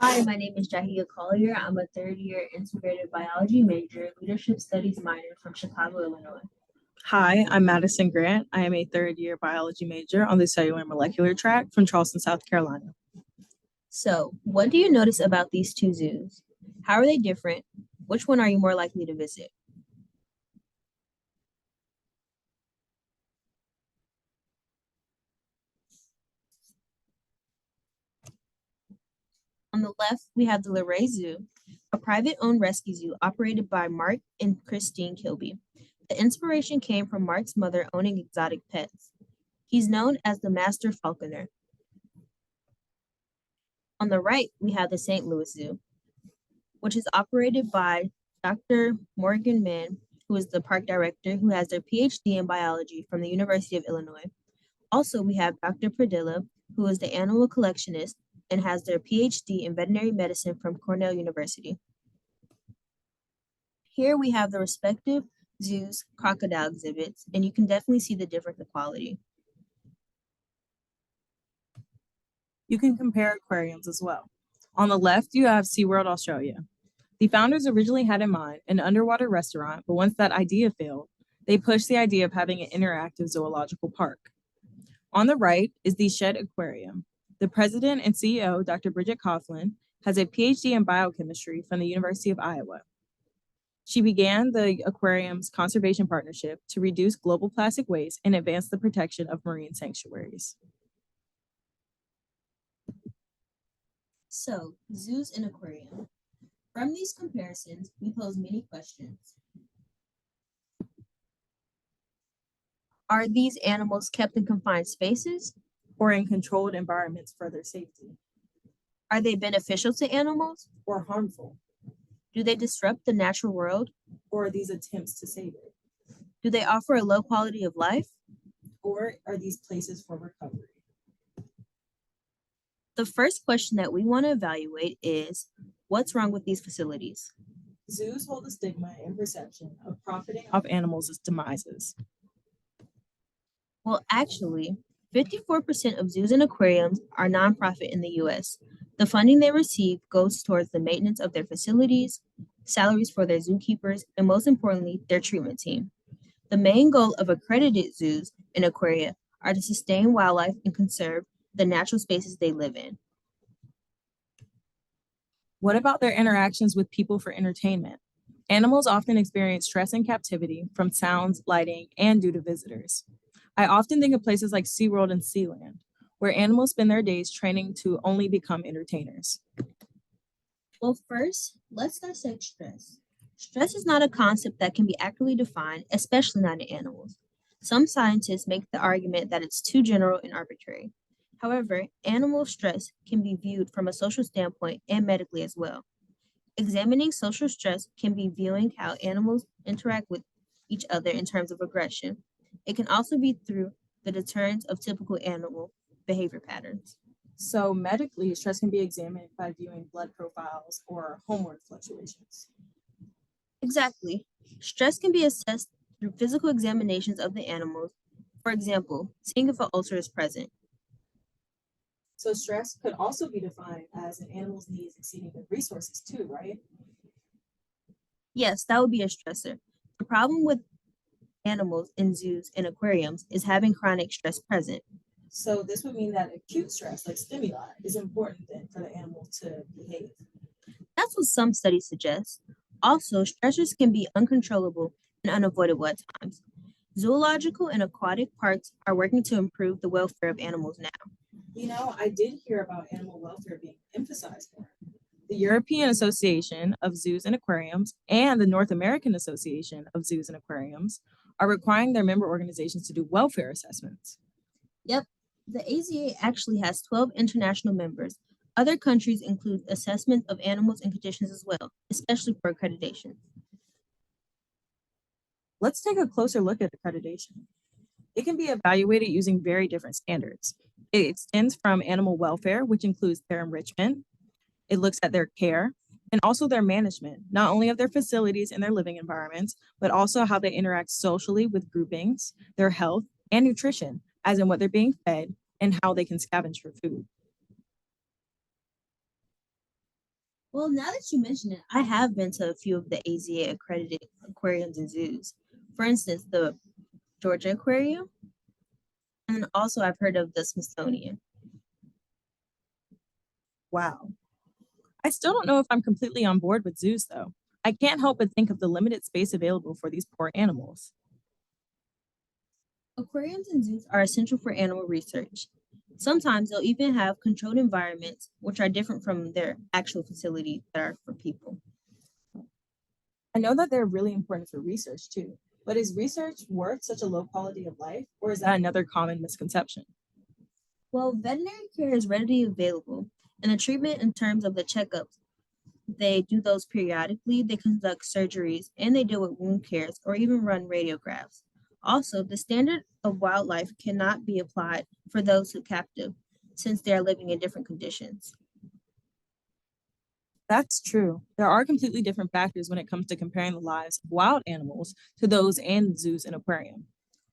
Hi, my name is Jahia Collier. I'm a third year integrated biology major, leadership studies minor from Chicago, Illinois. Hi, I'm Madison Grant. I am a third year biology major on the cellular and molecular track from Charleston, South Carolina. So, what do you notice about these two zoos? How are they different? Which one are you more likely to visit? On the left, we have the Luray Zoo, a private owned rescue zoo operated by Mark and Christine Kilby. The inspiration came from Mark's mother owning exotic pets. He's known as the master falconer. On the right, we have the St. Louis Zoo, which is operated by Dr. Morgan Mann, who is the park director, who has their PhD in biology from the University of Illinois. Also, we have Dr. Pradilla, who is the animal collectionist and has their PhD in veterinary medicine from Cornell University. Here we have the respective zoos' crocodile exhibits, and you can definitely see the difference in quality. You can compare aquariums as well. On the left, you have SeaWorld Australia. The founders originally had in mind an underwater restaurant, but once that idea failed, they pushed the idea of having an interactive zoological park. On the right is the Shed Aquarium. The president and CEO, Dr. Bridget Coughlin, has a PhD in biochemistry from the University of Iowa. She began the aquarium's conservation partnership to reduce global plastic waste and advance the protection of marine sanctuaries. So, zoos and aquarium. From these comparisons, we pose many questions. Are these animals kept in confined spaces? Or in controlled environments for their safety. Are they beneficial to animals? Or harmful. Do they disrupt the natural world? Or are these attempts to save it? Do they offer a low quality of life? Or are these places for recovery? The first question that we want to evaluate is, what's wrong with these facilities? Zoos hold a stigma and perception of profiting off animals' demises. Well, actually, 54% of zoos and aquariums are nonprofit in the US. The funding they receive goes towards the maintenance of their facilities, salaries for their zookeepers, and most importantly, their treatment team. The main goal of accredited zoos and aquaria are to sustain wildlife and conserve the natural spaces they live in. What about their interactions with people for entertainment? Animals often experience stress in captivity from sounds, lighting, and due to visitors. I often think of places like SeaWorld and Sealand, where animals spend their days training to only become entertainers. Well, first, let's dissect stress. Stress is not a concept that can be accurately defined, especially not in animals. Some scientists make the argument that it's too general and arbitrary. However, animal stress can be viewed from a social standpoint and medically as well. Examining social stress can be viewing how animals interact with each other in terms of aggression. It can also be through the deterrence of typical animal behavior patterns. So medically, stress can be examined by viewing blood profiles or hormone fluctuations. Exactly. Stress can be assessed through physical examinations of the animals. For example, seeing if an ulcer is present. So stress could also be defined as an animal's needs exceeding their resources too, right? Yes, that would be a stressor. The problem with animals in zoos and aquariums is having chronic stress present. So this would mean that acute stress, like stimuli, is important then for the animal to behave. That's what some studies suggest. Also, stressors can be uncontrollable and unavoidable at times. Zoological and aquatic parks are working to improve the welfare of animals now. You know, I did hear about animal welfare being emphasized more. The European Association of Zoos and Aquariums and the North American Association of Zoos and Aquariums are requiring their member organizations to do welfare assessments. Yep, the AZA actually has 12 international members. Other countries include assessment of animals and conditions as well, especially for accreditation. Let's take a closer look at accreditation. It can be evaluated using very different standards. It extends from animal welfare, which includes their enrichment. It looks at their care and also their management, not only of their facilities and their living environments, but also how they interact socially with groupings, their health, and nutrition, as in what they're being fed and how they can scavenge for food. Well, now that you mention it, I have been to a few of the AZA accredited aquariums and zoos. For instance, the Georgia Aquarium, and also I've heard of the Smithsonian. Wow. I still don't know if I'm completely on board with zoos, though. I can't help but think of the limited space available for these poor animals. Aquariums and zoos are essential for animal research. Sometimes they'll even have controlled environments, which are different from their actual facilities that are for people. I know that they're really important for research too, but is research worth such a low quality of life, or is that another common misconception? Well, veterinary care is readily available, and the treatment in terms of the checkups, they do those periodically, they conduct surgeries, and they deal with wound cares or even run radiographs. Also, the standard of wildlife cannot be applied for those who captive since they are living in different conditions. That's true. There are completely different factors when it comes to comparing the lives of wild animals to those in zoos and aquarium.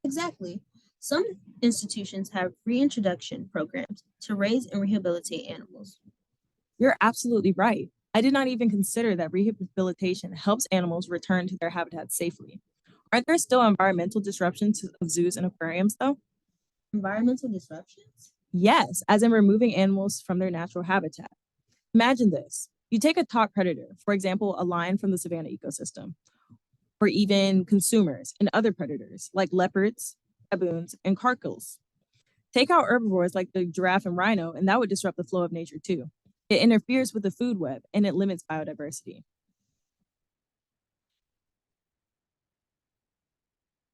Exactly. Some institutions have reintroduction programs to raise and rehabilitate animals. You're absolutely right. I did not even consider that rehabilitation helps animals return to their habitats safely. Aren't there still environmental disruptions of zoos and aquariums, though? Environmental disruptions? Yes, as in removing animals from their natural habitat. Imagine this. You take a top predator, for example, a lion from the savanna ecosystem, or even consumers and other predators like leopards, baboons, and carcals. Take out herbivores like the giraffe and rhino, and that would disrupt the flow of nature too. It interferes with the food web and it limits biodiversity.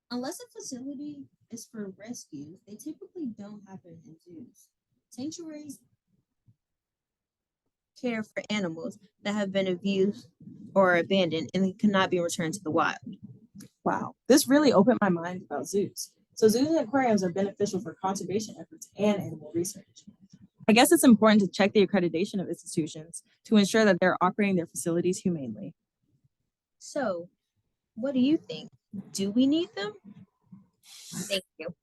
Unless a facility is for rescue, they typically don't happen in zoos. Sanctuaries care for animals that have been abused or abandoned and cannot be returned to the wild. Wow, this really opened my mind about zoos. So, zoos and aquariums are beneficial for conservation efforts and animal research. I guess it's important to check the accreditation of institutions to ensure that they're operating their facilities humanely. So, what do you think? Do we need them? Thank you.